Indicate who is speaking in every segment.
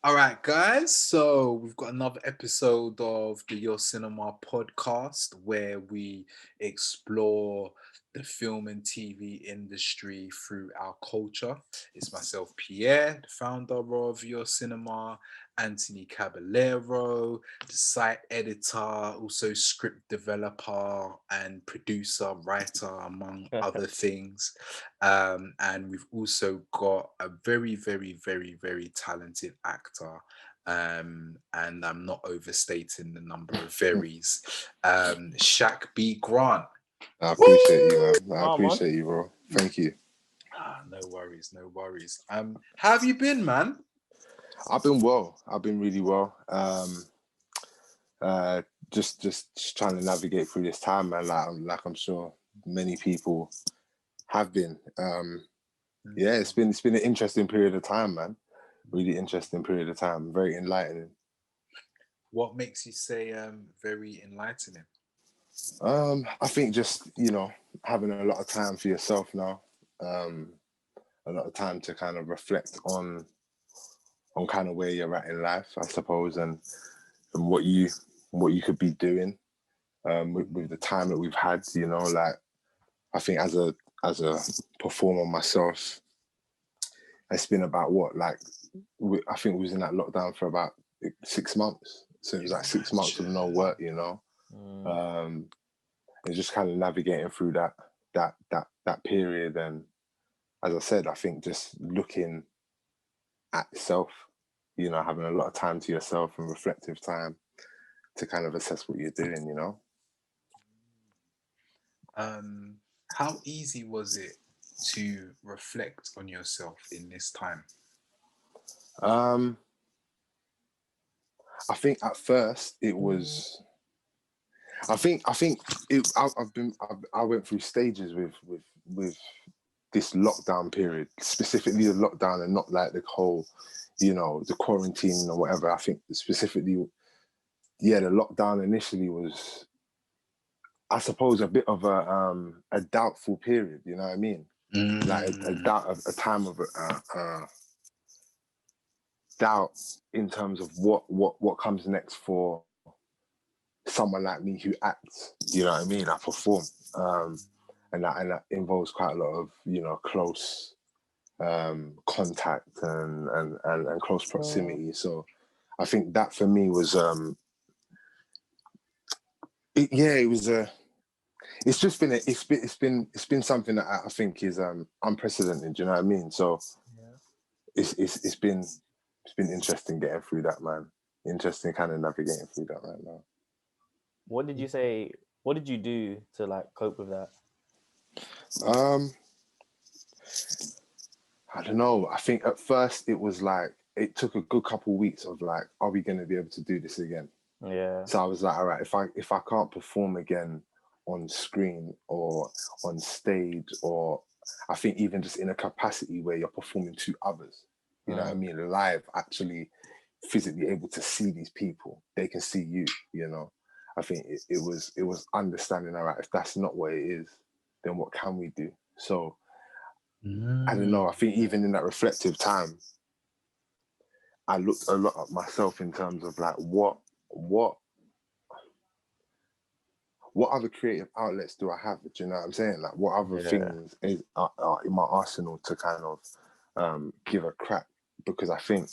Speaker 1: All right, guys. So we've got another episode of the Your Cinema podcast where we explore the film and TV industry through our culture. It's myself, Pierre, the founder of Your Cinema, Anthony Caballero, the site editor, also script developer and producer, writer, among other things. And we've also got a very, very, very, very talented actor. And I'm not overstating the number of varies. Shaq B Grant.
Speaker 2: I appreciate you,
Speaker 1: Woo!
Speaker 2: man. I
Speaker 3: Come on.
Speaker 2: appreciate you, bro. Thank you.
Speaker 1: No worries, no worries. How have you been, man?
Speaker 2: I've been well. I've been really well. Uh, just trying to navigate through this time, man. Like I'm sure many people have been. Yeah, it's been an interesting period of time, man. Really interesting period of time. Very enlightening.
Speaker 1: What makes you say very enlightening?
Speaker 2: I think just having a lot of time for yourself now. A lot of time to kind of reflect on kind of where you're at in life, I suppose, and what you could be doing with the time that we've had. Like I think as a performer myself, it's been about I think we was in that lockdown for about 6 months. So it was like 6 months of no work, and just kind of navigating through that period. And as I said, I think just looking at yourself, having a lot of time to yourself and reflective time to kind of assess what you're doing,
Speaker 1: How easy was it to reflect on yourself in this time?
Speaker 2: I think at first it was. I went through stages with this lockdown period, specifically the lockdown, and not like the whole, the quarantine or whatever. I think specifically, the lockdown initially was, I suppose, a bit of a doubtful period. You know what I mean? Like a time of doubt in terms of what comes next for someone like me who acts. You know what I mean? I perform, and that involves quite a lot of close contact and close proximity. So I think that for me was it was it's been something that I think is unprecedented. You know what I mean? So it's been interesting getting through that, man. Interesting kind of navigating through that right now.
Speaker 3: What did you say? What did you do to like cope with that?
Speaker 2: I don't know. I think at first it was like it took a good couple of weeks of like, are we going to be able to do this again?
Speaker 3: Yeah.
Speaker 2: So I was like, all right, if I can't perform again on screen or on stage, or I think even just in a capacity where you're performing to others, you know what I mean, live, actually physically able to see these people, they can see you. I think it was understanding, all right, if that's not what it is, then what can we do? So I don't know. I think even in that reflective time, I looked a lot at myself in terms of like what other creative outlets do I have? Do you know what I'm saying? Like what other things are in my arsenal to kind of give a crack? Because I think,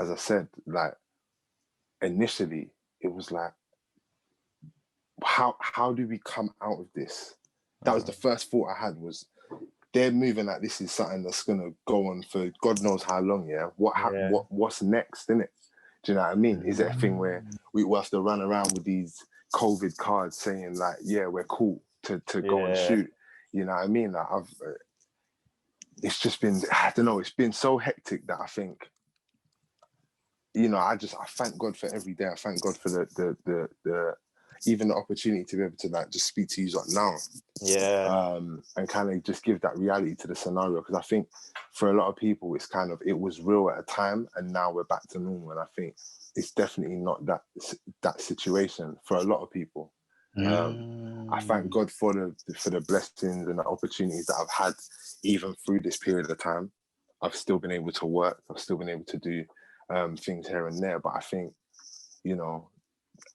Speaker 2: as I said, like initially it was like, how do we come out of this? That was the first thought I had, was they're moving like this is something that's gonna go on for God knows how long. Yeah. What's next, innit? Do you know what I mean? Is it a thing where we will have to run around with these COVID cards saying like, yeah, we're cool to go and shoot? You know what I mean? Like it's just been, I don't know, it's been so hectic that I think, I thank God for every day. I thank God for the even the opportunity to be able to like just speak to you like now. And kind of just give that reality to the scenario, because I think for a lot of people it was real at a time, and now we're back to normal, and I think it's definitely not that situation for a lot of people. I thank God for the blessings and the opportunities that I've had even through this period of time. I've still been able to work. I've still been able to do things here and there. But I think, you know,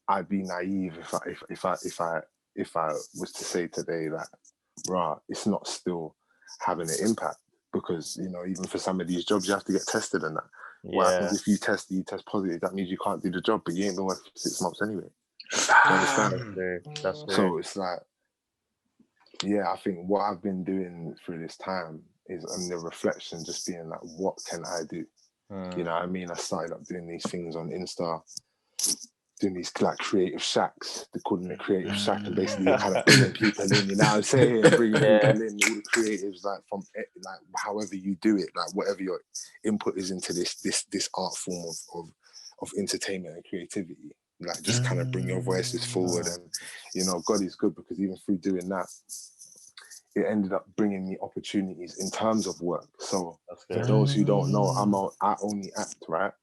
Speaker 2: I'd be naive if I was to say today that, rah, it's not still having an impact, because, you know, even for some of these jobs, you have to get tested and that. What happens if you test positive? That means you can't do the job, but you ain't been working for 6 months anyway.
Speaker 3: That's
Speaker 2: So it's like, yeah, I think what I've been doing through this time is on the reflection, just being like, what can I do? You know what I mean? I started up doing these things on Insta, doing these like creative shacks. They're calling it creative shack, and basically you're kind of bringing people in. You know what I'm saying? Bringing people in, all the creatives, like from like however you do it, like whatever your input is into this art form of entertainment and creativity. Like just kind of bring your voices forward, and you know, God is good, because even through doing that, it ended up bringing me opportunities in terms of work. So for those who don't know, I only act, right?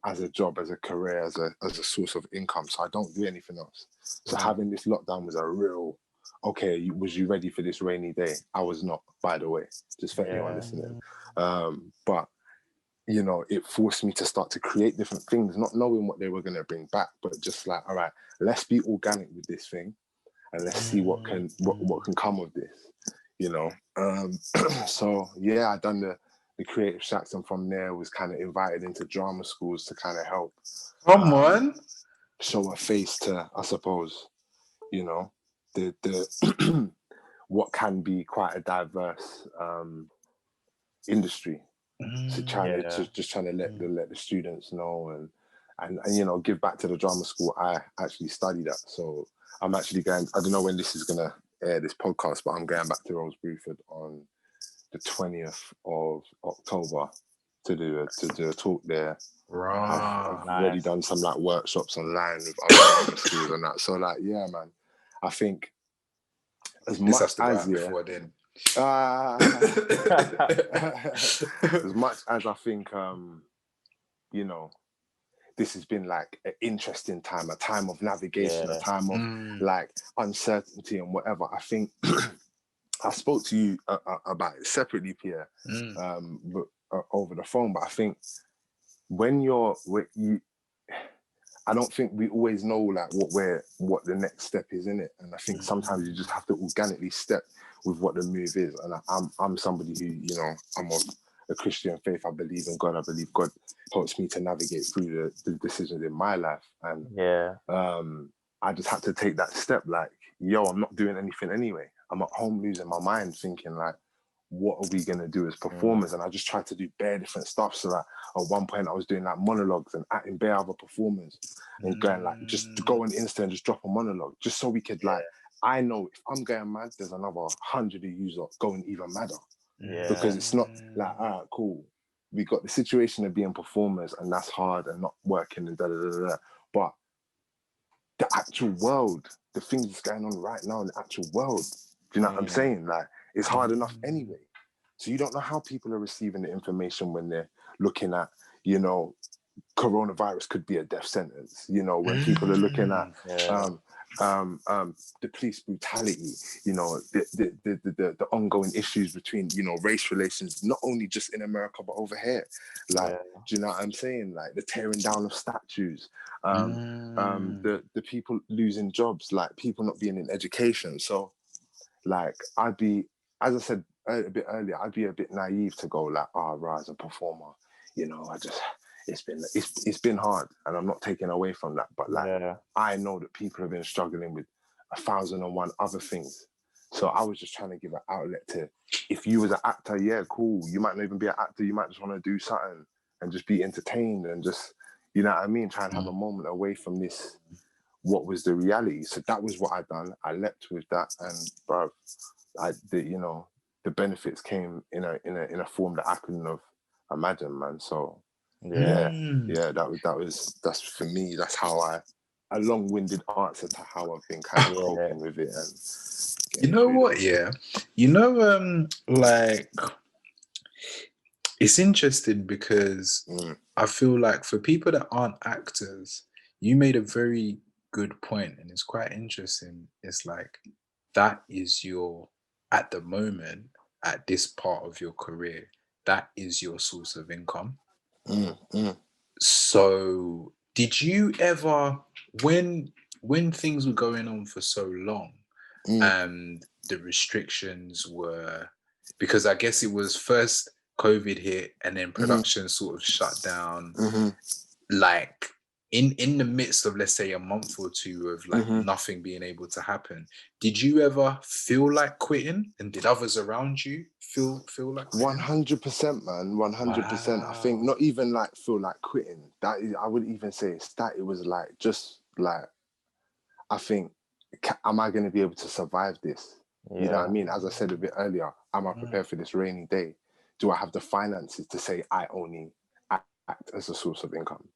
Speaker 2: As a job, as a career, as a source of income. So I don't do anything else. So having this lockdown was a real, okay, was you ready for this rainy day? I was not, by the way, just for anyone listening. But, you know, it forced me to start to create different things, not knowing what they were going to bring back, but just like, all right, let's be organic with this thing, and let's see what can come of this, you know. So yeah, I done the creative shacks, and from there was kind of invited into drama schools to kind of help show a face to, I suppose, you know, the what can be quite a diverse industry. So trying to let the students know, and you know, give back to the drama school I actually studied at. So I'm actually going, I don't know when this is gonna air, this podcast, but I'm going back to Rose Bruford on the 20th of October to do a talk there. I've already done some like workshops online with other drama schools and that. So like, yeah, man, I think as much as
Speaker 1: before then.
Speaker 2: As much as I think, you know, this has been like an interesting time, a time of navigation, a time of like uncertainty and whatever. I think I spoke to you about it separately, Pierre, over the phone. But I think when I don't think we always know like what the next step is in it, and I think sometimes you just have to organically step with what the move is. And I'm somebody who, you know, I'm of a Christian faith. I believe in God. I believe God helps me to navigate through the decisions in my life, and I just had to take that step. Like, yo, I'm not doing anything anyway. I'm at home losing my mind, thinking like, what are we gonna do as performers? And I just tried to do bare different stuff. So that at one point I was doing like monologues and acting bare other performers, and going like, just to go on Insta and just drop a monologue, just so we could like, I know if I'm going mad, there's another 100 of you lot going even madder. Because it's not like, all right, cool, we got the situation of being performers, and that's hard and not working and but the actual world, the things that's going on right now in the actual world, do you know what I'm saying? Like, it's hard enough anyway. So you don't know how people are receiving the information when they're looking at, you know, coronavirus could be a death sentence. You know, when people are looking at the police brutality, you know, the ongoing issues between, you know, race relations, not only just in America but over here. Like, do you know what I'm saying? Like the tearing down of statues, the people losing jobs, like people not being in education. So, like, I'd be, as I said a bit earlier, I'd be a bit naive to go like, right, as a performer, you know, it's been hard, and I'm not taking away from that, but like, I know that people have been struggling with 1,001 other things. So I was just trying to give an outlet to, if you was an actor, yeah, cool, you might not even be an actor, you might just want to do something and just be entertained and just, you know what I mean, try and have a moment away from this, what was the reality. So that was what I done. I leapt with that, and bro, you know, the benefits came in a form that I couldn't have imagined, man. So that's for me. That's how a long-winded answer to how I've been kind of coping with it. And
Speaker 1: you know what? Yeah, you know, like, it's interesting because I feel like for people that aren't actors, you made a very good point, and it's quite interesting. It's like, that is your, at the moment, at this part of your career, that is your source of income. So did you ever, when when things were going on for so long
Speaker 2: Mm,
Speaker 1: and the restrictions were, because I guess it was first COVID hit and then
Speaker 2: hmm
Speaker 1: production sort of shut down,
Speaker 2: hmm
Speaker 1: like in the midst of, let's say, a month or two of like
Speaker 2: hmm
Speaker 1: nothing being able to happen, did you ever feel like quitting, and did others around you feel like quitting?
Speaker 2: 100%, man. 100%. I think
Speaker 1: Wow.
Speaker 2: not even like feel like quitting. That is, I wouldn't even say it's that. It was like just like I think, am I going to be able to survive this? You know what I
Speaker 3: Yeah.
Speaker 2: mean? As I said a bit earlier, am I
Speaker 1: Mm,
Speaker 2: prepared for this rainy day? Do I have the finances to say I only act as a source of income?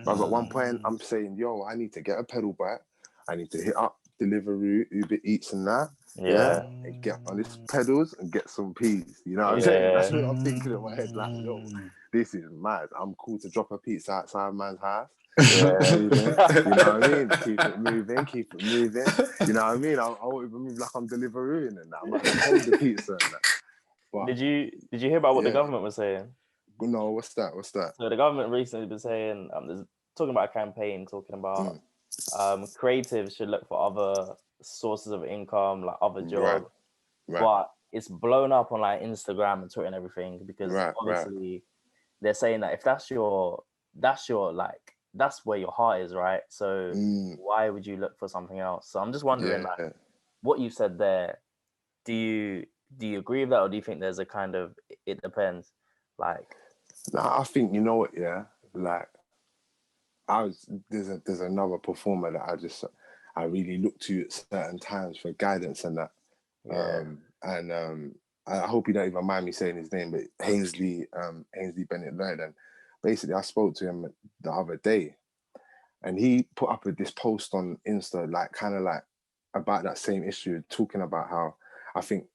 Speaker 2: But at one point,
Speaker 1: mm,
Speaker 2: I'm saying, yo, I need to get a pedal bike. I need to hit up Deliveroo, Uber Eats, and that. Yeah,
Speaker 3: Yeah.
Speaker 2: and get on these
Speaker 1: mm,
Speaker 2: pedals and get some peas. You know what I'm saying? That's
Speaker 3: Yeah.
Speaker 2: what I'm thinking in my head. Like, yo,
Speaker 1: mm.
Speaker 2: this is mad. I'm cool to drop a pizza outside man's house. Keep it
Speaker 3: Yeah.
Speaker 2: moving. You know what I mean? Keep it moving. Keep it moving. You know what I mean? I won't even move like I'm Deliverooing and that. I might just hold the pizza and that. But
Speaker 3: Did you hear about what the
Speaker 2: yeah,
Speaker 3: government was saying?
Speaker 2: no, what's that? What's that?
Speaker 3: So the government recently been saying there's talking about a campaign talking about
Speaker 2: Mm,
Speaker 3: creatives should look for other sources of income, like other
Speaker 2: right,
Speaker 3: jobs,
Speaker 2: right,
Speaker 3: but it's blown up on like Instagram and Twitter and everything because
Speaker 2: right, right.
Speaker 3: obviously they're saying that if that's your like that's where your heart is, right? So
Speaker 2: Mm,
Speaker 3: why would you look for something else? So I'm just wondering, like,
Speaker 2: yeah.
Speaker 3: what you said there, do you agree with that, or do you think there's a kind of it depends? Like,
Speaker 2: Nah, I think you know what, yeah. Like there's another performer that I really look to at certain times for guidance and that.
Speaker 3: yeah,
Speaker 2: I hope you don't even mind me saying his name, but Ainsley Bennett Lloyd. And basically I spoke to him the other day and he put up this post on Insta, like kind of like about that same issue, talking about how I think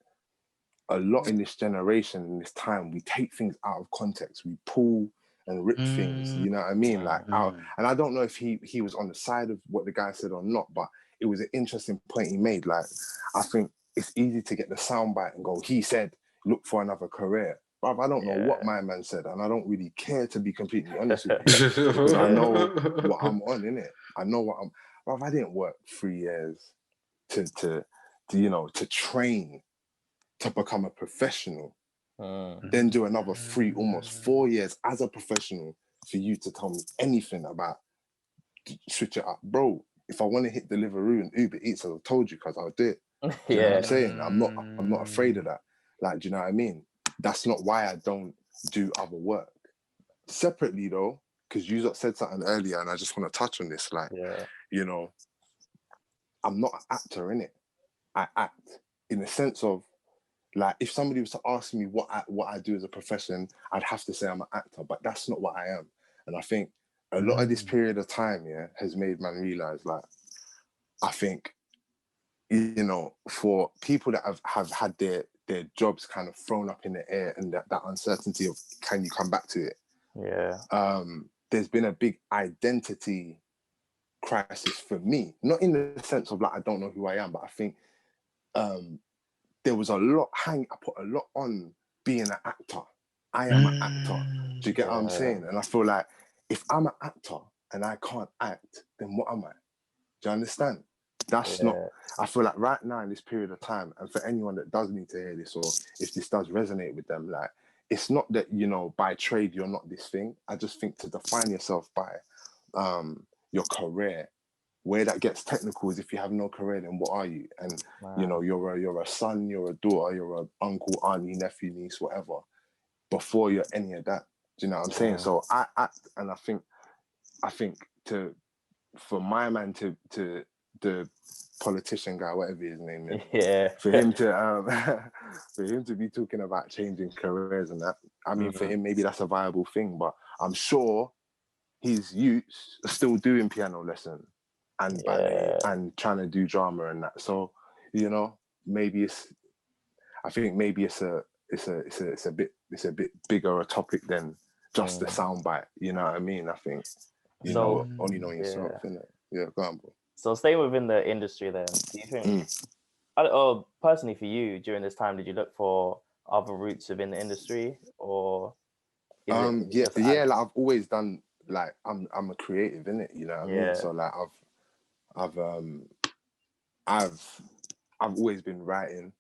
Speaker 2: a lot in this generation, in this time, we take things out of context. We pull and rip things,
Speaker 1: Mm,
Speaker 2: you know what I mean? Like out,
Speaker 1: mm,
Speaker 2: and I don't know if he was on the side of what the guy said or not, but it was an interesting point he made. Like, I think it's easy to get the soundbite and go, he said, look for another career. But I don't know what
Speaker 3: yeah,
Speaker 2: my man said, and I don't really care, to be completely honest with you, because I
Speaker 3: yeah,
Speaker 2: know what I'm on, innit? I know what I'm. But I didn't work 3 years to train to become a professional,
Speaker 3: mm,
Speaker 2: then do another 3, almost 4 years as a professional for you to tell me anything about switch it up, bro. If I want to hit Deliveroo and Uber Eats, as I told you, because I'll do it. Do you know what I'm
Speaker 3: yeah,
Speaker 2: saying? I'm not afraid of that. Like, do you know what I mean? That's not why I don't do other work. Separately though, because you said something earlier, and I just want to touch on this. Like,
Speaker 3: yeah,
Speaker 2: you know, I'm not an actor in it. I act in the sense of, like, if somebody was to ask me what I do as a profession, I'd have to say I'm an actor, but that's not what I am. And I think a lot of this
Speaker 1: mm,
Speaker 2: period of time, yeah, has made man realize, like, I think, for people that have had their jobs kind of thrown up in the air, and that uncertainty of, can you come back to it?
Speaker 3: yeah,
Speaker 2: There's been a big identity crisis for me, not in the sense of like I don't know who I am, but I think um, there was a lot I put a lot on being an actor. I am an actor. Do you get what I'm
Speaker 3: yeah,
Speaker 2: saying? And I feel like if I'm an actor and I can't act, then what am I? Do you understand? That's not,
Speaker 3: yeah,
Speaker 2: I feel like right now in this period of time, and for anyone that does need to hear this, or if this does resonate with them, like, it's not that, by trade you're not this thing. I just think to define yourself by your career, where that gets technical is, if you have no career, then what are you? And
Speaker 3: man,
Speaker 2: you're a son, you're a daughter, you're an uncle, auntie, nephew, niece, whatever, before you're any of that. Do you know what I'm saying?
Speaker 3: mm,
Speaker 2: So I act, and I think to for my man to the politician guy, whatever his name is,
Speaker 3: yeah,
Speaker 2: for him to for him to be talking about changing careers and that. I mean, for
Speaker 3: mm,
Speaker 2: him, maybe that's a viable thing, but I'm sure his youths are still doing piano lesson and ballet
Speaker 3: yeah.
Speaker 2: and trying to do drama and that. So, you know, maybe I think maybe it's a bit bigger a topic than just the
Speaker 3: Mm.
Speaker 2: soundbite. You know what I mean? I think,
Speaker 3: So
Speaker 2: only knowing yourself,
Speaker 3: yeah.
Speaker 2: innit? Yeah, go on, bro.
Speaker 3: So staying within the industry, then, do you think,
Speaker 2: Mm.
Speaker 3: or personally for you during this time, did you look for other routes within the industry, or is it
Speaker 2: Yeah,
Speaker 3: just
Speaker 2: yeah. Like I've always done like I'm a creative, innit? You know what I mean?
Speaker 3: Yeah.
Speaker 2: So like I've I've I've always been writing.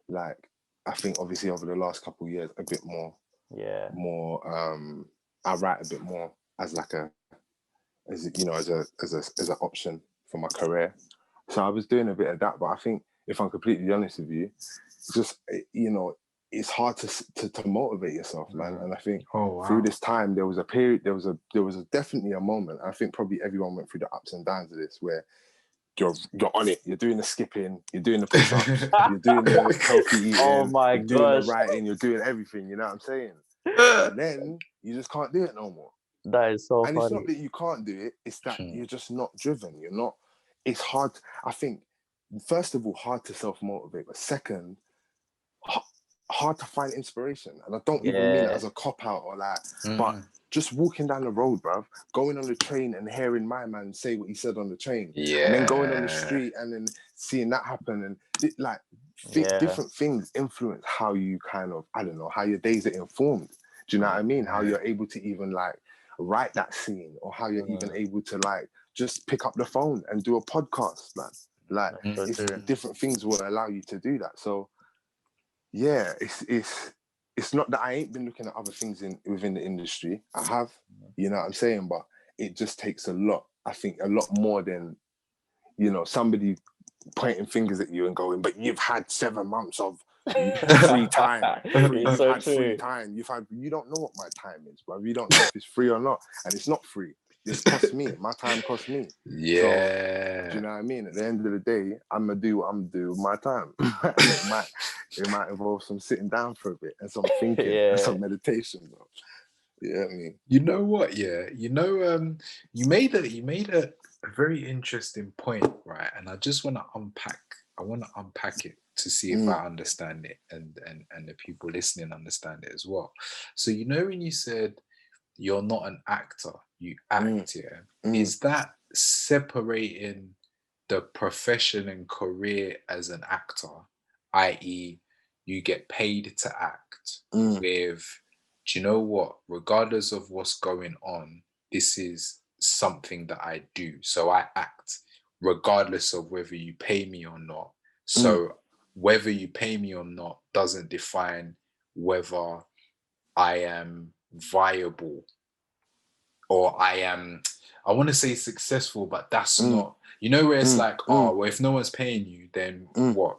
Speaker 2: Like I think obviously over the last couple of years a bit more.
Speaker 3: Yeah.
Speaker 2: I write a bit more as like as an option for my career. So I was doing a bit of that, but I think if I'm completely honest with you, it's just it's hard to motivate yourself, man. And I think through this time there was a period, there was definitely a moment. I think probably everyone went through the ups and downs of this where you're on it. You're doing the skipping, you're doing the push-ups, you're doing the healthy eating,
Speaker 3: Oh my
Speaker 2: you're doing the
Speaker 3: gosh.
Speaker 2: writing, you're doing everything. You know what I'm saying? And then you just can't do it no more.
Speaker 3: That is so
Speaker 2: And
Speaker 3: funny.
Speaker 2: it's not that you can't do it; it's that you're just not driven. You're not. It's hard. I think, first of all, hard to self-motivate, but second, hard to find inspiration. And I don't even mean it as a cop-out or like, but just walking down the road, bruv, going on the train and hearing my man say what he said on the train, and then going on the street and then seeing that happen, and like different things influence how you kind of, I don't know, how your days are informed. Do you know what I mean? How you're able to even like write that scene, or how you're even able to like just pick up the phone and do a podcast, man. Like different things will allow you to do that. So yeah, it's not that I ain't been looking at other things within the industry. I have, you know what I'm saying, but it just takes a lot. I think a lot more than somebody pointing fingers at you and going, but you've had 7 months of free time. Free time. You don't know what my time is, bro. You don't know if it's free or not, and it's not free. It's cost me. My time cost me.
Speaker 1: Yeah.
Speaker 2: So, do you know what I mean? At the end of the day, I'm gonna do what I'm gonna do with my time. it might involve some sitting down for a bit and some thinking and some meditation, bro. Yeah, I mean.
Speaker 1: You know what? Yeah, you made a very interesting point, right? And I just want to unpack. I want to unpack it to see if I understand it, and the people listening understand it as well. So when you said you're not an actor, you act, is that separating the profession and career as an actor, i.e., you get paid to act with, do you know what? Regardless of what's going on, this is something that I do. So I act regardless of whether you pay me or not. So whether you pay me or not doesn't define whether I am viable or I want to say successful, but that's not, where it's like, well, if no one's paying you, then what?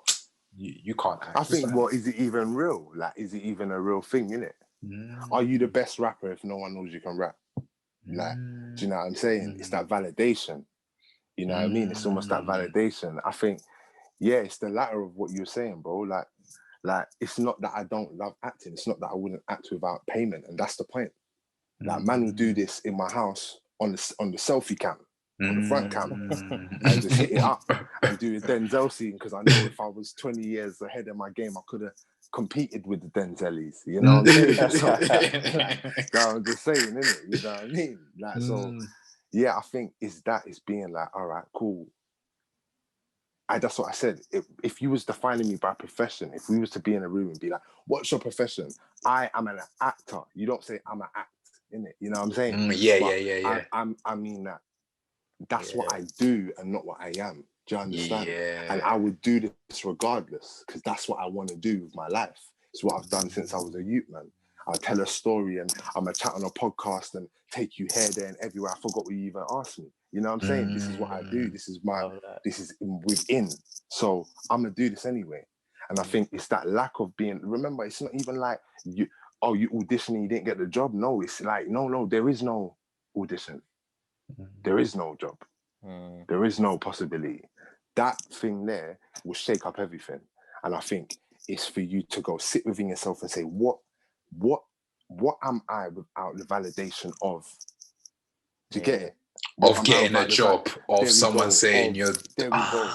Speaker 1: You can't act.
Speaker 2: I think, is it even real? Like, is it even a real thing, innit? Are you the best rapper if no one knows you can rap? Like, do you know what I'm saying? It's that validation. You know what I mean? It's almost that validation. I think, it's the latter of what you're saying, bro. Like it's not that I don't love acting. It's not that I wouldn't act without payment, and that's the point. Like, man will do this in my house on the selfie cam, on the front cam, and just hit it up and do a Denzel scene, because I know if I was 20 years ahead of my game, I could have competed with the Denzelis. You know what I'm saying? So, I'm just saying, innit? You know what I mean? Like, so, I think it's being like, all right, cool. That's what I said. If you was defining me by profession, if we was to be in a room and be like, what's your profession? I am an actor. You don't say I'm an act, innit? You know what I'm saying?
Speaker 1: Yeah.
Speaker 2: I mean that's what I do and not what I am. Do you understand?
Speaker 1: Yeah.
Speaker 2: And I would do this regardless, because that's what I want to do with my life. It's what I've done since I was a youth, man. I'll tell a story and I'm going to chat on a podcast and take you here, there and everywhere. I forgot what you even asked me. You know what I'm saying? This is what I do. This is within. So I'm going to do this anyway. And I think it's that lack of being, remember, it's not even like you auditioned and you didn't get the job. No, it's like, no, there is no audition. There is no job. There is no possibility. That thing there will shake up everything. And I think it's for you to go sit within yourself and say, what am I without the validation of? Do you get it?
Speaker 1: Of getting a job, of someone saying you're...
Speaker 2: There we go.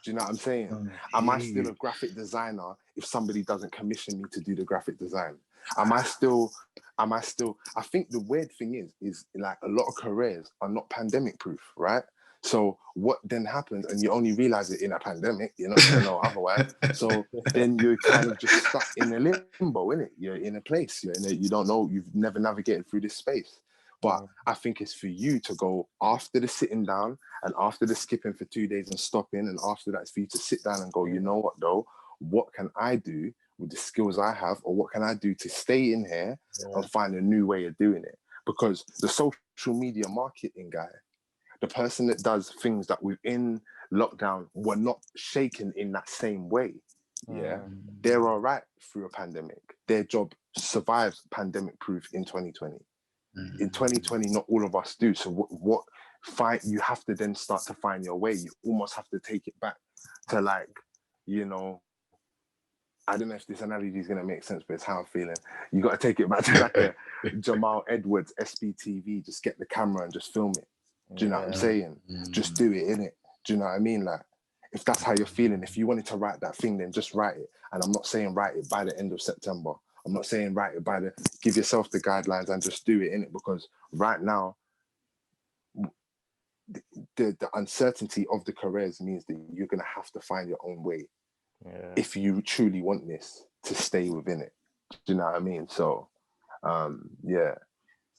Speaker 2: Do you know what I'm saying? Am I still a graphic designer if somebody doesn't commission me to do the graphic design? Am I still... I think the weird thing is like a lot of careers are not pandemic proof, right? So what then happens, and you only realize it in a pandemic, you're not gonna know otherwise. So then you're kind of just stuck in a limbo, innit? You're in a place, you don't know, you've never navigated through this space. But I think it's for you to go after the sitting down and after the skipping for 2 days and stopping, and after that, it's for you to sit down and go, you know what though? What can I do with the skills I have, or what can I do to stay in here and find a new way of doing it? Because the social media marketing guy, the person that does things that within lockdown were not shaken in that same way, they're all right through a pandemic. Their job survives pandemic proof in 2020. In 2020, not all of us do. So what fight you have to then start to find your way. You almost have to take it back to, like, you know, I don't know if this analogy is going to make sense, but it's how I'm feeling. You got to take it back to like a Jamal Edwards SBTV. Just get the camera and just film it. Do you know what I'm saying? Just do it, innit? Do you know what I mean? Like, if that's how you're feeling, if you wanted to write that thing, then just write it. And I'm not saying write it by the end of September. I'm not saying write it by give yourself the guidelines and just do it, innit? Because right now, the uncertainty of the careers means that you're going to have to find your own way if you truly want this to stay within it. Do you know what I mean? So,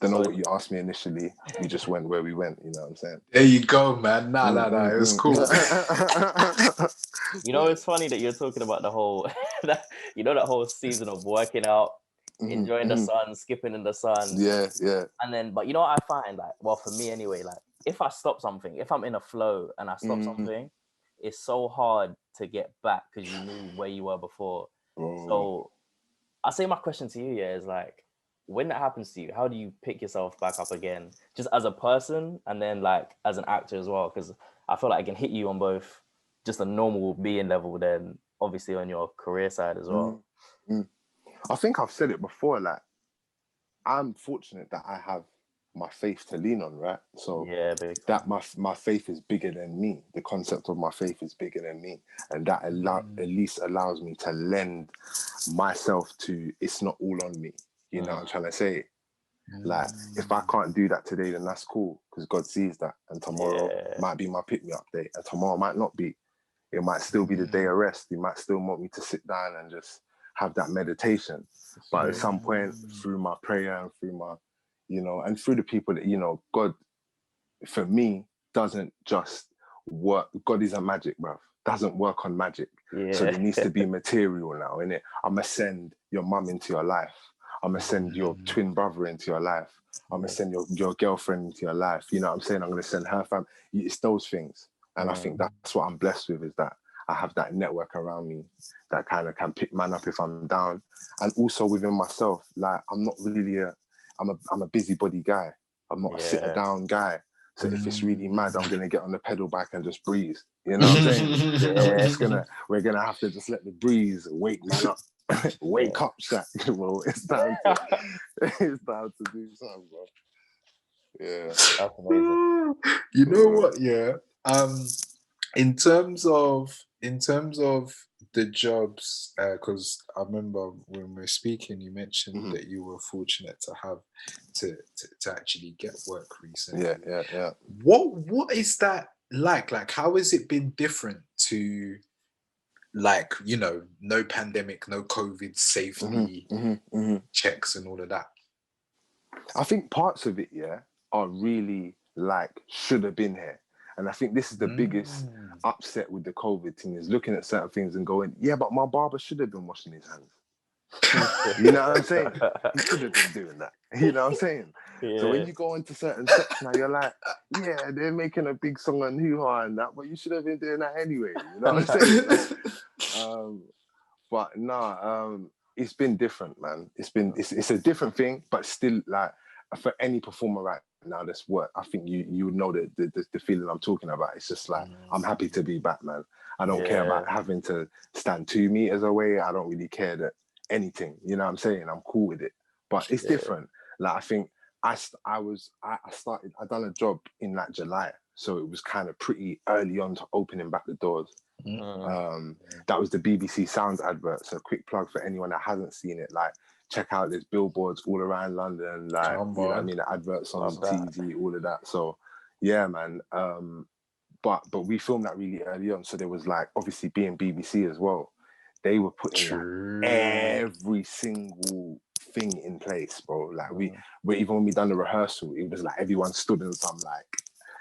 Speaker 2: don't know what you asked me initially. We just went where we went, you know what I'm saying?
Speaker 1: There you go, man. Nah, it was cool.
Speaker 3: You know, it's funny that you're talking about the whole, that whole season of working out, enjoying the sun, skipping in the sun.
Speaker 2: Yeah.
Speaker 3: And then, but you know what I find, like, well, for me anyway, like, if I stop something, if I'm in a flow and I stop something, it's so hard to get back because you knew where you were before. So I say my question to you, is like, when that happens to you, how do you pick yourself back up again, just as a person and then like as an actor as well? Because I feel like it can hit you on both just a normal being level, then obviously on your career side as well.
Speaker 2: I think I've said it before, like, I'm fortunate that I have my faith to lean on, right? So that my faith is bigger than me. The concept of my faith is bigger than me, and that at least allows me to lend myself to, it's not all on me. You know what I'm trying to say? Like, if I can't do that today, then that's cool, because God sees that, and tomorrow might be my pick-me-up day, and tomorrow might not be. It might still be the day of rest. He might still want me to sit down and just have that meditation. But at some point, through my prayer and through my, you know, and through the people that, you know, God, for me, doesn't just work. God isn't magic, bruv. Doesn't work on magic. So there needs to be material now, innit? I'm going to send your mum into your life. I'm going to send your twin brother into your life. I'm going to send your girlfriend into your life. You know what I'm saying? I'm going to send her family. It's those things. And I think that's what I'm blessed with, is that I have that network around me that kind of can pick man up if I'm down. And also within myself, like, I'm not really I'm a busybody guy. I'm not a sitter down guy. So if it's really mad, I'm gonna get on the pedal bike and just breeze. You know what I'm saying? And we're gonna have to just let the breeze wake man up. Wake up, Shaq. Well, it's time to do something, bro. Yeah.
Speaker 3: That's amazing.
Speaker 1: You know what? Yeah. In terms of the jobs, because I remember when we were speaking, you mentioned that you were fortunate to have to actually get work recently.
Speaker 2: Yeah.
Speaker 1: What is that like? Like, how has it been different to, like, you know, no pandemic, no COVID, safety checks and all of that?
Speaker 2: I think parts of it, are really like should have been here. And I think this is the biggest upset with the COVID thing, is looking at certain things and going, yeah, but my barber should have been washing his hands. You know what I'm saying? He should have been doing that. You know what I'm saying? So when you go into certain sets now, you're like, yeah, they're making a big song on hoo-ha and that, but you should have been doing that anyway. You know what I'm saying? But it's been different, man. It's a different thing, but still, like, for any performer right now that's work, I think you would know the feeling I'm talking about. It's just like, I'm happy to be back, man. I don't care about having to stand 2 meters away. I don't really care that anything, you know what I'm saying? I'm cool with it, but it's different. Like, I think I done a job in like July, so it was kind of pretty early on to opening back the doors. That was the BBC Sounds advert, so quick plug for anyone that hasn't seen it. Like, check out, there's billboards all around London, like, you know what I mean, the adverts on TV, all of that. So yeah, man. But we filmed that really early on, so there was, like, obviously being BBC as well, they were putting like every single thing in place, bro. Like we even when we done the rehearsal, it was like everyone stood in some like.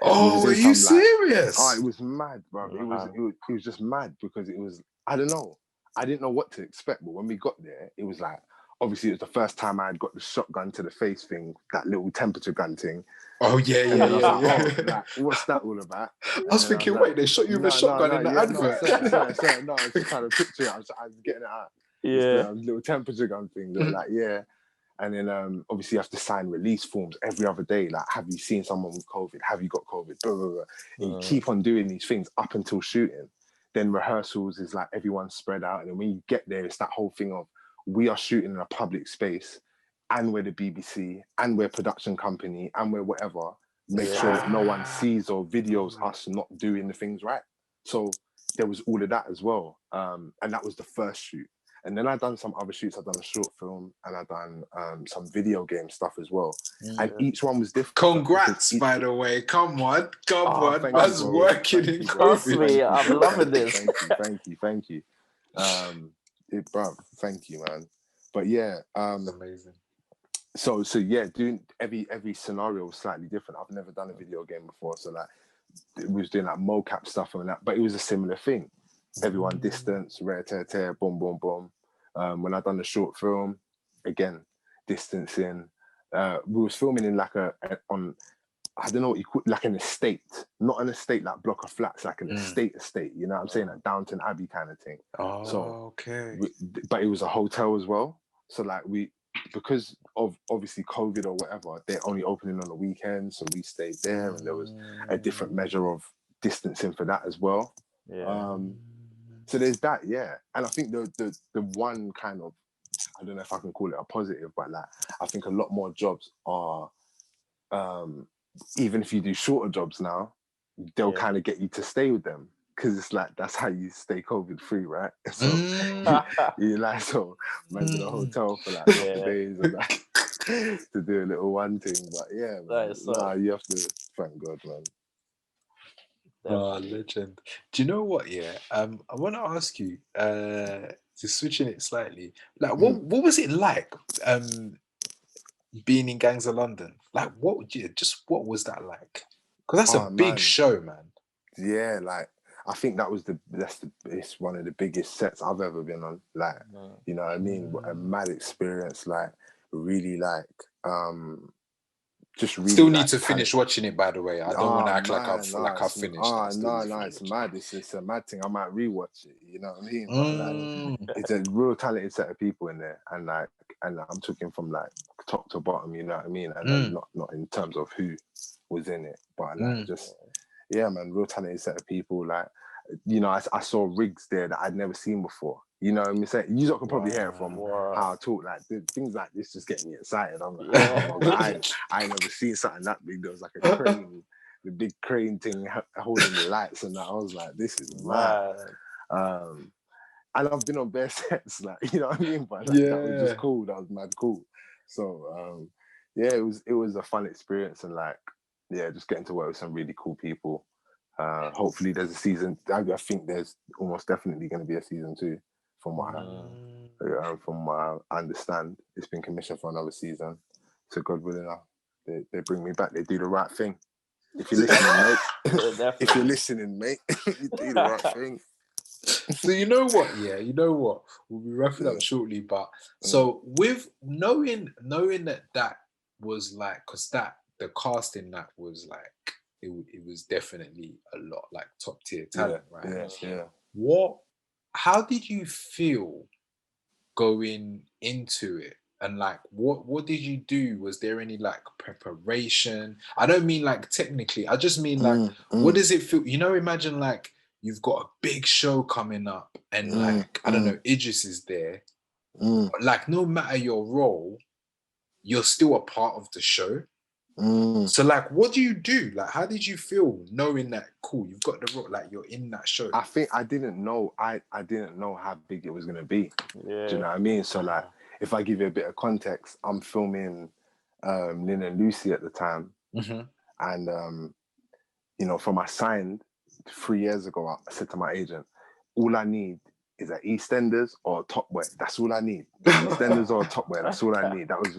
Speaker 1: Oh, are you serious?
Speaker 2: Oh, it was mad, bro. It was just mad because it was, I don't know. I didn't know what to expect, but when we got there, it was like, obviously it was the first time I had got the shotgun to the face thing, that little temperature gun thing.
Speaker 1: Oh yeah.
Speaker 2: Oh, like, what's that all about?
Speaker 1: I was thinking, wait, they shot you with a shotgun in the advert.
Speaker 2: Sorry, no, I was just trying to picture it. I was getting it out.
Speaker 3: Yeah.
Speaker 2: This little temperature gun thing. They were like, yeah. And then obviously you have to sign release forms every other day. Like, have you seen someone with COVID? Have you got COVID? Blah, blah, blah. And you keep on doing these things up until shooting. Then rehearsals is like everyone's spread out. And then when you get there, it's that whole thing of we are shooting in a public space and we're the BBC and we're a production company and we're whatever. Make sure no one sees or videos us not doing the things right. So there was all of that as well. And that was the first shoot. And then I've done some other shoots. I've done a short film and I've done some video game stuff as well. And each one was different.
Speaker 1: Congrats, by the way. Come on. I was working in
Speaker 3: Trust me, I'm loving this.
Speaker 2: Thank you. Bro, thank you, man. But yeah.
Speaker 1: That's amazing.
Speaker 2: So yeah, doing every scenario was slightly different. I've never done a video game before. So like, we was doing like mocap stuff and that, but it was a similar thing. Everyone distance, rare, boom, boom, boom. When I done the short film, again, distancing. We was filming in like on, I don't know what you call, like an estate, not an estate like block of flats, like an estate, you know what I'm saying? Like Downton Abbey kind of thing.
Speaker 1: Oh,
Speaker 2: so,
Speaker 1: okay.
Speaker 2: But it was a hotel as well. So like because of obviously COVID or whatever, they're only opening on the weekends. So we stayed there and there was a different measure of distancing for that as well.
Speaker 3: Yeah.
Speaker 2: So there's that, yeah. And I think the one kind of, I don't know if I can call it a positive, but like, I think a lot more jobs are, even if you do shorter jobs now, they'll kind of get you to stay with them. Because it's like, that's how you stay COVID free, right? So you like, so man's in a hotel for like a couple of days and like, to do a little one thing. But yeah, man, you have to, thank God, man.
Speaker 1: Oh, legend. Do you know what? Yeah, I want to ask you, just switching it slightly. Like, what was it like, being in Gangs of London? Like, what was that like? Because that's a big show, man.
Speaker 2: Yeah, like I think that was it's one of the biggest sets I've ever been on. Like, you know what I mean? A mad experience. Like, really, like, just really.
Speaker 1: Still need to finish watching it, by the way. I don't want to act like I've finished.
Speaker 2: It's mad. It's a mad thing. I might rewatch it. You know what I mean? But, like, it's a real talented set of people in there, and like, and I'm talking from like top to bottom. You know what I mean? And then not in terms of who was in it, but like just man, real talented set of people. Like, you know, I saw rigs there that I'd never seen before. You know what I mean? So you can probably hear it from how I talk. Like, things like this just get me excited. I'm like, oh my God, I ain't never seen something that big. There was like a crane, the big crane thing holding the lights, and that. I was like, this is mad. And I've been on bare sets, like, you know what I mean? But like, that was just cool. That was mad cool. So it was a fun experience, and like, just getting to work with some really cool people. Hopefully there's a season. I think there's almost definitely going to be a season 2 from what I understand. It's been commissioned for another season. So God willing, they bring me back. They do the right thing. If you're listening, mate, you do the right thing.
Speaker 1: So you know what? Yeah, you know what? We'll be wrapping up shortly, but so with knowing that was like, because the casting that was like, it was definitely a lot, like top tier talent, right?
Speaker 2: Yeah.
Speaker 1: How did you feel going into it? And like, what did you do? Was there any like preparation? I don't mean like technically. I just mean like, what does it feel? You know, imagine like you've got a big show coming up, and like I don't know, Idris is there. But like, no matter your role, you're still a part of the show. So like, what do you do? Like, how did you feel knowing that, cool, you've got the role, like you're in that show?
Speaker 2: I think I didn't know how big it was gonna be. Do you know what I mean? So like, if I give you a bit of context, I'm filming Lynn and Lucy at the time. And you know, from I signed 3 years ago, I said to my agent, all I need is that EastEnders or Top Boy? That's all I need. EastEnders or Top Boy? That's all I need. That was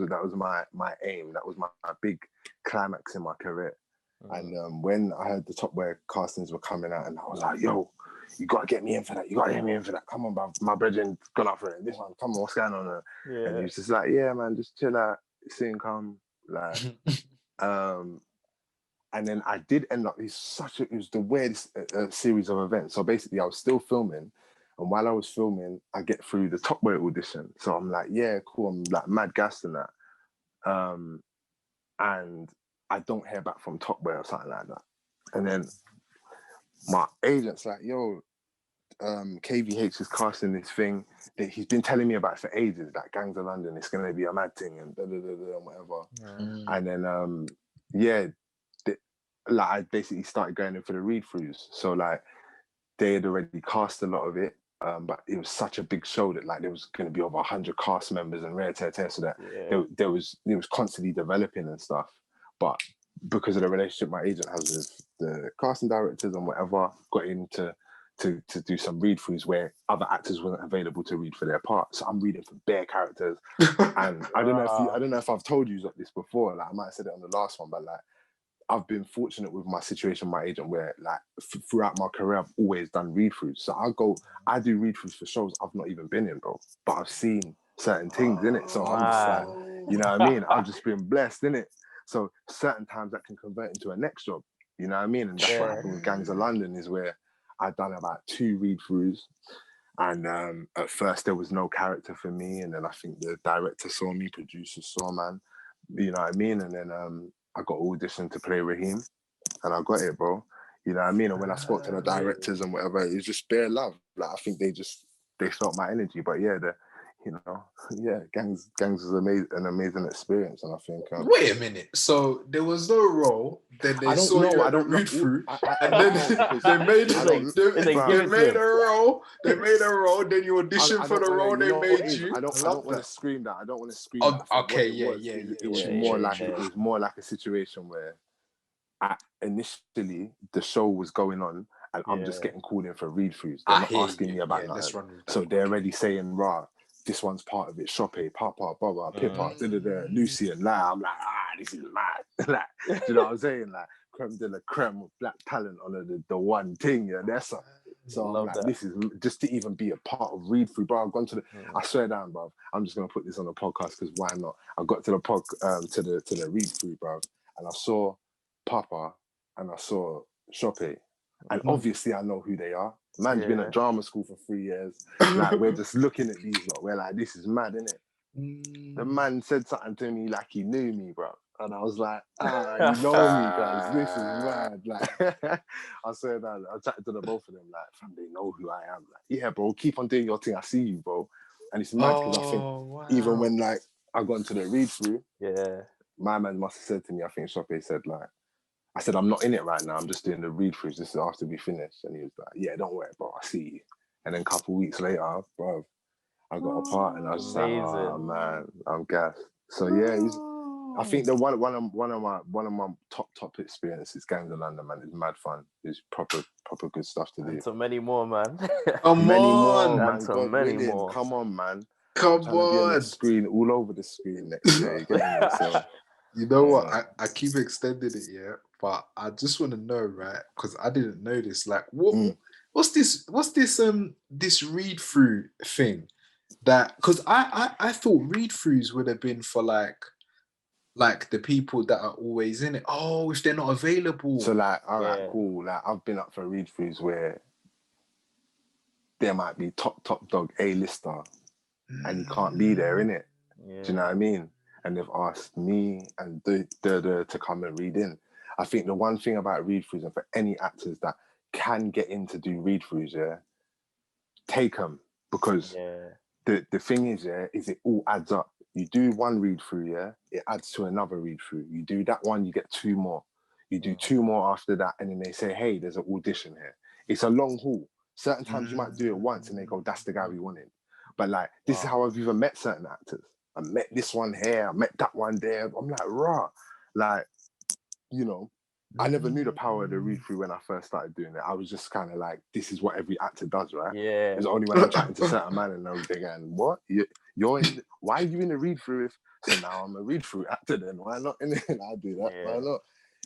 Speaker 2: my aim. That was my big climax in my career. And when I heard the Top Boy castings were coming out, and I was like, yo, you gotta get me in for that. You gotta get me in for that. Come on, bruv. My brethren's gone up for it. This one, come on, what's going on? And he was just like, yeah, man, just chill out. Soon come. Like, and then I did end up. It was the weirdest series of events. So basically, I was still filming, and while I was filming, I get through the Top Boy audition. So I'm like, yeah, cool. I'm like mad gassed in that. And I don't hear back from Top Boy or something like that. And then my agent's like, yo, KVH is casting this thing that he's been telling me about for ages, like Gangs of London, it's going to be a mad thing and and whatever. And then, like I basically started going in for the read-throughs. So like they had already cast a lot of it, but it was such a big show that like there was going to be over 100 cast members and rare tear, so that it was constantly developing and stuff. But because of the relationship my agent has with the casting directors and whatever, got into to do some read-throughs where other actors weren't available to read for their part. So I'm reading for bare characters, and I don't know if I've told you this before. Like I might have said it on the last one, but like I've been fortunate with my situation, my agent, where like throughout my career I've always done read-throughs. So I do read-throughs for shows I've not even been in, bro, but I've seen certain things in it. So I'm just like, you know what I mean? I've just been blessed in it. So certain times that can convert into a next job. You know what I mean? And that's what happened with Gangs of London, is where I'd done about 2 read-throughs, and at first there was no character for me, and then I think the director saw me, producer saw, man, you know what I mean? And then I got auditioned to play Raheem, and I got it, bro. You know what I mean? And when I spoke to the directors and whatever, it was just bare love. Like I think they felt my energy. But yeah, Gangs is an amazing experience, and I think.
Speaker 1: Wait a minute. So there was no role. Then they saw you at the read through, and then they made a role. They made a role. Then you auditioned for the role they made you.
Speaker 2: I don't want to scream that. I don't want to scream that.
Speaker 1: Okay,
Speaker 2: it was more like a situation where initially the show was going on, and I'm just getting called in for read-throughs. They're not asking me about nothing. So they're already saying, rah, this one's part of it. Shoppe, Papa, Baba, Pippa, Lucy, and La. I'm like, this is mad. Like, do you know what I'm saying? Like, creme de la creme with black talent on the one thing. Yeah, that's a. So I'm like, this is just to even be a part of read-through, bro. I've gone to the. I swear down, bro. I'm just gonna put this on the podcast because why not? I got to the to the read-through, bro, and I saw Papa and I saw Shoppe, and obviously I know who they are. Man's been at drama school for 3 years. Like, we're just looking at these lot. We're like, this is mad, isn't it? The man said something to me like he knew me, bro. And I was like, you know me, guys. This is mad. Like, I said that. I chatted to the both of them, like, fam, they know who I am. Like, yeah, bro, keep on doing your thing. I see you, bro. And it's mad because I think even when like I got into the read through, my man must have said to me, I think Shoppe said, like, I said, I'm not in it right now. I'm just doing the read-throughs. This is after we finish. And he was like, yeah, don't worry, bro. I see you. And then a couple of weeks later, bro, I got a part, and I was just like, oh, man, I'm gassed. So yeah, I think the one of my top experiences, Gangs of London, man, is mad fun. It's proper good stuff to do.
Speaker 3: And so many more, man.
Speaker 2: Many more, man.
Speaker 3: So many more.
Speaker 2: Come on, man.
Speaker 1: Come
Speaker 2: I'm
Speaker 1: on.
Speaker 2: be on the screen, all over the screen next year. So,
Speaker 1: you know what? I keep extending it, yeah. But I just want to know, right? Because I didn't know this. Like, what's this? This read through thing? That because I thought read throughs would have been for like the people that are always in it. Oh, if they're not available.
Speaker 2: So like, all right, cool. Like I've been up for read throughs where there might be top dog A-lister, and he can't be there, innit? Yeah. Do you know what I mean? And they've asked me and to come and read in. I think the one thing about read-throughs, and for any actors that can get in to do read-throughs, take them, because the thing is, is it all adds up. You do one read-through, it adds to another read-through. You do that one, you get 2 more. You do 2 more after that, and then they say, hey, there's an audition here. It's a long haul. Certain times you might do it once, and they go, that's the guy we wanted. But like, this is how I've even met certain actors. I met this one here, I met that one there. I'm like, rah. Like, you know, I never knew the power of the read through when I first started doing it. I was just kind of like, this is what every actor does, right?
Speaker 3: Yeah.
Speaker 2: It's only when I'm chatting to certain man and they're going, what? You're in, why are you in the read through? So now I'm a read through actor then. Why not? And then I'll do that.
Speaker 3: Yeah.
Speaker 2: Why not?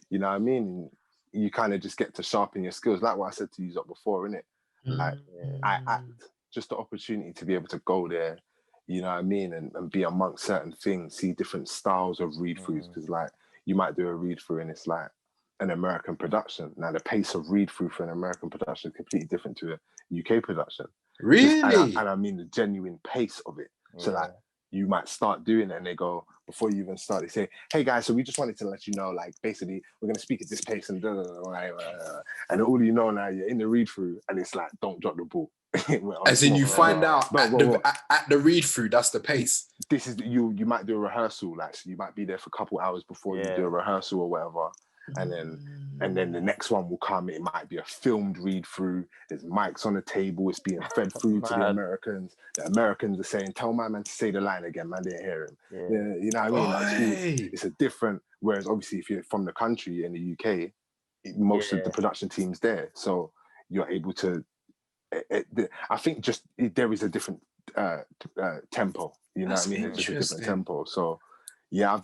Speaker 2: You know what I mean? You kind of just get to sharpen your skills. Like what I said to you before, innit? Like I act, just the opportunity to be able to go there, you know what I mean? And be amongst certain things, see different styles of read throughs. Because like you might do a read through and it's like an American production. Now the pace of read through for an American production is completely different to a UK production.
Speaker 1: Really?
Speaker 2: And I mean the genuine pace of it. So like you might start doing it and they go, before you even start, they say, hey guys, so we just wanted to let you know, like basically we're going to speak at this pace and and all you know now, you're in the read through and it's like, don't drop the ball.
Speaker 1: As in you find out at the read through, that's the pace.
Speaker 2: This is you might do a rehearsal, like so you might be there for a couple hours before you do a rehearsal or whatever. And then the next one will come. It might be a filmed read through. There's mics on the table. It's being fed through to the Americans. The Americans are saying, "Tell my man to say the line again, man. They didn't hear him." Yeah. You know what I mean? Like, it's a different. Whereas obviously, if you're from the country in the UK, most of the production team's there, so you're able to. I think just there is a different tempo. You know what I mean? It's just a different tempo. So. Yeah, I've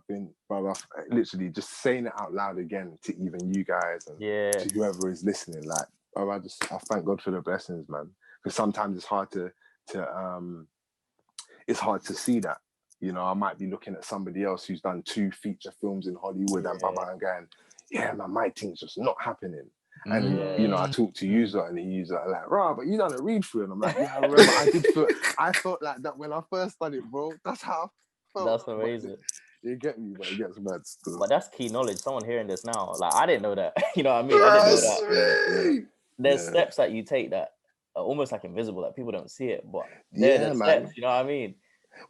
Speaker 2: been, bro, literally just saying it out loud again to even you guys and to whoever is listening. Like, bro, I thank God for the blessings, man. Because sometimes it's hard to see that. You know, I might be looking at somebody else who's done 2 feature films in Hollywood and going, yeah, man, my thing's just not happening. And you know, I talk to user and the user are like, "Rah, but you done a read through," and I'm like, "Yeah, I remember. I felt like that when I first started, bro. That's how."
Speaker 3: That's amazing.
Speaker 2: You get me, but it gets mad still.
Speaker 3: But that's key knowledge. Someone hearing this now, like I didn't know that. You know what I mean? I didn't know that. There's steps that you take that are almost like invisible, that people don't see it, but they're the steps. You know what I mean?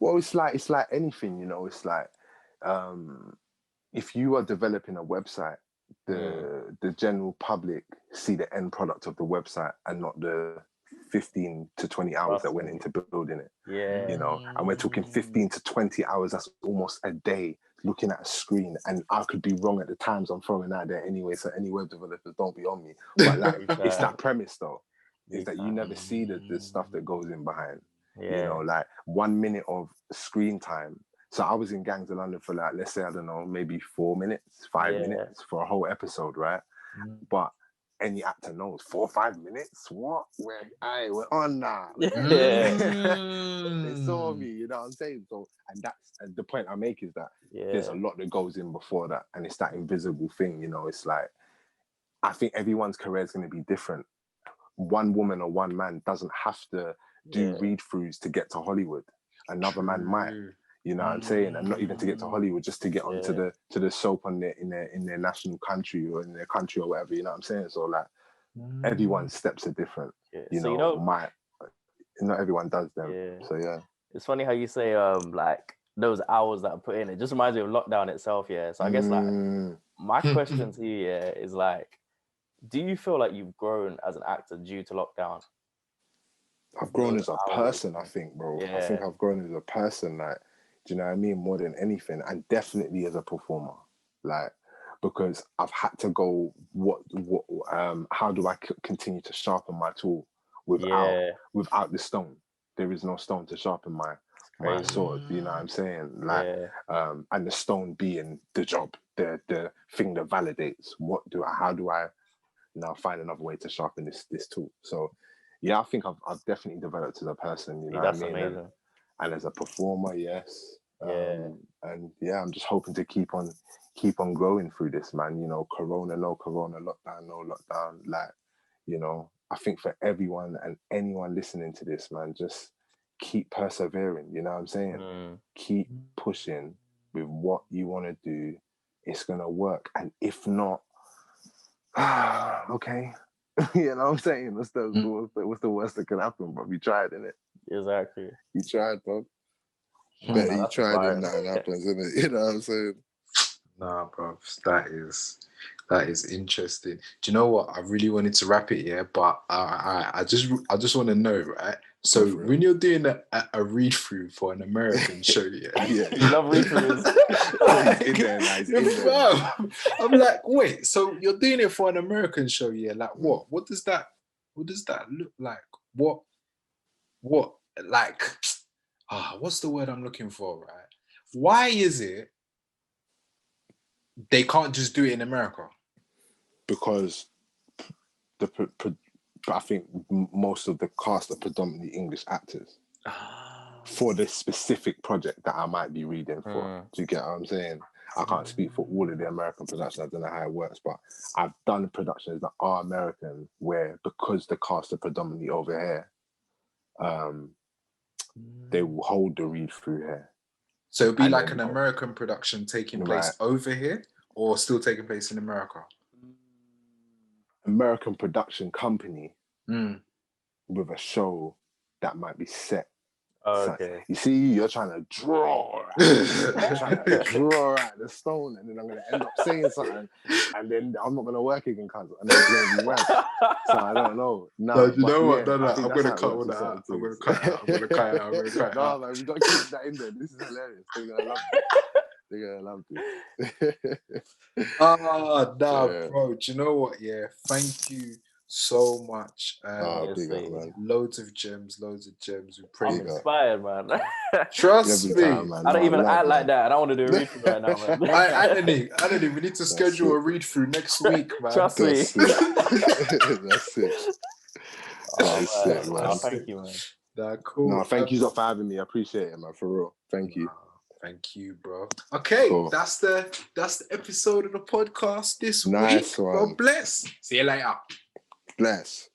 Speaker 2: Well, it's like anything. You know, it's like if you are developing a website, the general public see the end product of the website and not the 15 to 20 hours that went into building it. You know, and we're talking 15 to 20 hours, that's almost a day looking at a screen, and I could be wrong at the times I'm throwing out there anyway, so any web developers, don't be on me. But like it's that premise though, is that you never see the stuff that goes in behind. You know, like 1 minute of screen time. So I was in Gangs of London for like, let's say, I don't know, maybe 4 minutes, 5 minutes for a whole episode, right? But any actor knows 4 or 5 minutes. What? We're on now. They saw me, you know what I'm saying? So, and that's the point I make is that there's a lot that goes in before that, and it's that invisible thing. You know, it's like I think everyone's career is going to be different. One woman or one man doesn't have to do read throughs to get to Hollywood. Another man might. You know what I'm saying? And not even to get to Hollywood, just to get onto the soap on in their national country or in their country or whatever, you know what I'm saying? So like everyone's steps are different. You know, not everyone does them. So
Speaker 3: it's funny how you say like those hours that I put in. It just reminds me of lockdown itself. So I guess like my question to you is like, do you feel like you've grown as an actor due to lockdown?
Speaker 2: I've grown as a person, I think, bro. I think I've grown as a person, like, do you know what I mean? More than anything, and definitely as a performer, like, because I've had to go, how do I continue to sharpen my tool without the stone? There is no stone to sharpen my sword, you know what I'm saying? Like, and the stone being the job, the thing that validates how do I now find another way to sharpen this tool? So yeah, I think I've definitely developed as a person, you know what I mean?
Speaker 3: Amazing.
Speaker 2: And as a performer, yes. And yeah, I'm just hoping to keep on growing through this, man. You know, corona, no corona, lockdown, no lockdown. Like, you know, I think for everyone and anyone listening to this, man, just keep persevering, you know what I'm saying? Keep pushing with what you want to do. It's gonna work. And if not, okay. You know what I'm saying? What's the worst that can happen? But we tried, innit?
Speaker 3: Exactly.
Speaker 2: You tried, bro. Better you tried than nothing happens, isn't it? You know what I'm saying?
Speaker 1: Nah, bro, that is interesting. Do you know what? I really wanted to wrap it, but I just want to know, right? So
Speaker 2: Go for it.
Speaker 1: when you're doing a read through for an American show, yeah,
Speaker 2: Yeah.
Speaker 3: You love readthroughs.
Speaker 2: It's in there, like, it's in there.
Speaker 1: Fam, I'm like, wait, so you're doing it for an American show, yeah? Like, what? What does that look like? What? Like, what's the word I'm looking for? Right? Why is it they can't just do it in America?
Speaker 2: Because I think most of the cast are predominantly English actors for this specific project that I might be reading for. Do you get what I'm saying? I can't speak for all of the American production. I don't know how it works, but I've done productions that are American where, because the cast are predominantly over here, they will hold the read through here.
Speaker 1: So it'd be
Speaker 2: And
Speaker 1: like
Speaker 2: then-
Speaker 1: an American production taking place
Speaker 2: Right.
Speaker 1: over here, or still taking place in America?
Speaker 2: American production company
Speaker 1: Mm.
Speaker 2: with a show that might be set.
Speaker 3: Okay.
Speaker 2: You see, you're trying to draw out the stone, and then I'm going to end up saying something, and then I'm not going to work again, cuz, and then it's going to be worse. So I don't know.
Speaker 1: No, you know what?
Speaker 2: Yeah,
Speaker 1: No,
Speaker 2: I think
Speaker 1: I'm
Speaker 2: that's
Speaker 1: gonna
Speaker 2: how it
Speaker 1: cut all
Speaker 2: works
Speaker 1: that
Speaker 2: with
Speaker 1: out.
Speaker 2: certain
Speaker 1: I'm gonna
Speaker 2: things.
Speaker 1: cut it out. I'm gonna cut it out. I'm gonna cut it
Speaker 2: No,
Speaker 1: out.
Speaker 2: man, we got to keep that in there. This is hilarious. They're going to love it. They're going to love it.
Speaker 1: Nah, bro. Do you know what? Yeah, thank you so much.
Speaker 2: Big up, man.
Speaker 1: Loads of gems. We pray.
Speaker 3: I'm inspired, man.
Speaker 1: Trust
Speaker 2: Every
Speaker 1: me.
Speaker 2: time, man.
Speaker 3: I don't even act like
Speaker 2: man.
Speaker 3: that. I don't want to do a read through right now, man.
Speaker 1: Anthony, we need to schedule a read through next week, man.
Speaker 3: Trust me.
Speaker 2: That's it.
Speaker 3: Oh, man.
Speaker 2: Sick, man.
Speaker 3: Oh, thank you, man.
Speaker 1: Nah, cool.
Speaker 2: No, thank you for having me. I appreciate it, man. For real. Thank you.
Speaker 1: Thank you, bro. Okay,
Speaker 2: Cool.
Speaker 1: that's the episode of the podcast this
Speaker 2: Nice
Speaker 1: week.
Speaker 2: one.
Speaker 1: God bless. See you later.
Speaker 2: Bless.